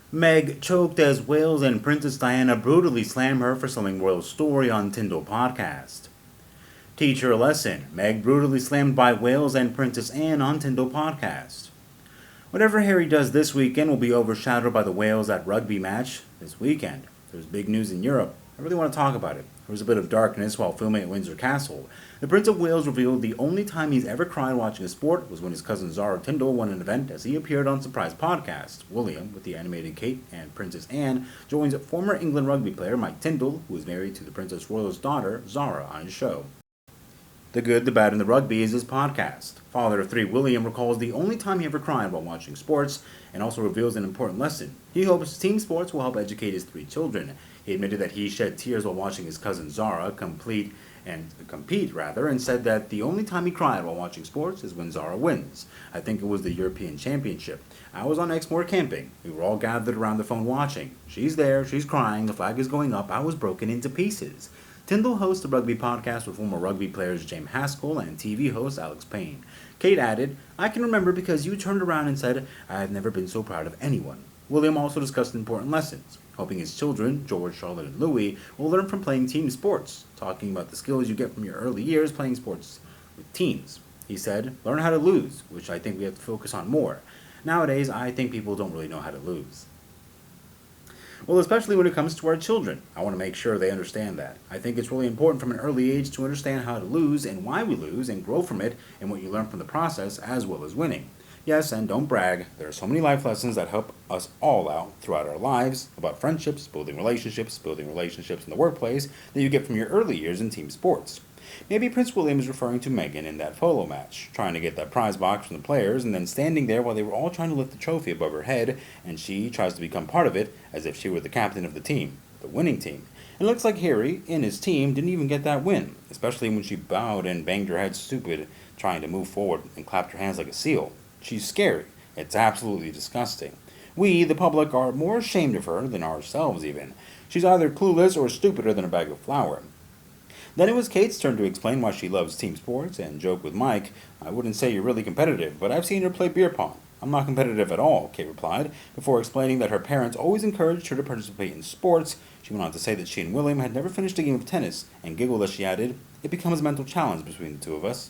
Meg choked as Wales and Princess Diana brutally slam her for selling royal story on Tindall podcast. Teach her a lesson. Meg brutally slammed by Wales and Princess Anne on Tindall podcast. Whatever Harry does this weekend will be overshadowed by the Wales at rugby match this weekend. There's big news in Europe. I really want to talk about it. There was a bit of darkness while filming at Windsor Castle. The Prince of Wales revealed the only time he's ever cried watching a sport was when his cousin Zara Tindall won an event as he appeared on Surprise Podcast. William, with the animated Kate and Princess Anne, joins former England rugby player Mike Tindall, who is married to the Princess Royal's daughter, Zara, on his show. The Good, the Bad, and the Rugby is his podcast. Father of three, William recalls the only time he ever cried while watching sports and also reveals an important lesson. He hopes team sports will help educate his three children. He admitted that he shed tears while watching his cousin Zara compete, and said that the only time he cried while watching sports is when Zara wins. I think it was the European Championship. I was on Exmoor camping. We were all gathered around the phone watching. She's there, she's crying, the flag is going up, I was broken into pieces. Tindall hosts a rugby podcast with former rugby players James Haskell and TV host Alex Payne. Kate added, I can remember because you turned around and said, I have never been so proud of anyone. William also discussed important lessons, hoping his children, George, Charlotte, and Louis, will learn from playing team sports, talking about the skills you get from your early years playing sports with teams. He said, learn how to lose, which I think we have to focus on more. Nowadays, I think people don't really know how to lose. Well, especially when it comes to our children. I want to make sure they understand that. I think it's really important from an early age to understand how to lose and why we lose and grow from it and what you learn from the process as well as winning. Yes, and don't brag, there are so many life lessons that help us all out throughout our lives about friendships, building relationships in the workplace that you get from your early years in team sports. Maybe Prince William is referring to Meghan in that polo match, trying to get that prize box from the players and then standing there while they were all trying to lift the trophy above her head, and she tries to become part of it as if she were the captain of the team, the winning team. It looks like Harry and his team didn't even get that win, especially when she bowed and banged her head stupid, trying to move forward and clapped her hands like a seal. She's scary. It's absolutely disgusting. We, the public, are more ashamed of her than ourselves even. She's either clueless or stupider than a bag of flour. Then it was Kate's turn to explain why she loves team sports and joke with Mike, I wouldn't say you're really competitive, but I've seen her play beer pong. I'm not competitive at all, Kate replied, before explaining that her parents always encouraged her to participate in sports. She went on to say that she and William had never finished a game of tennis, and giggled as she added, it becomes a mental challenge between the two of us.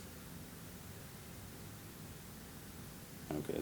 Okay,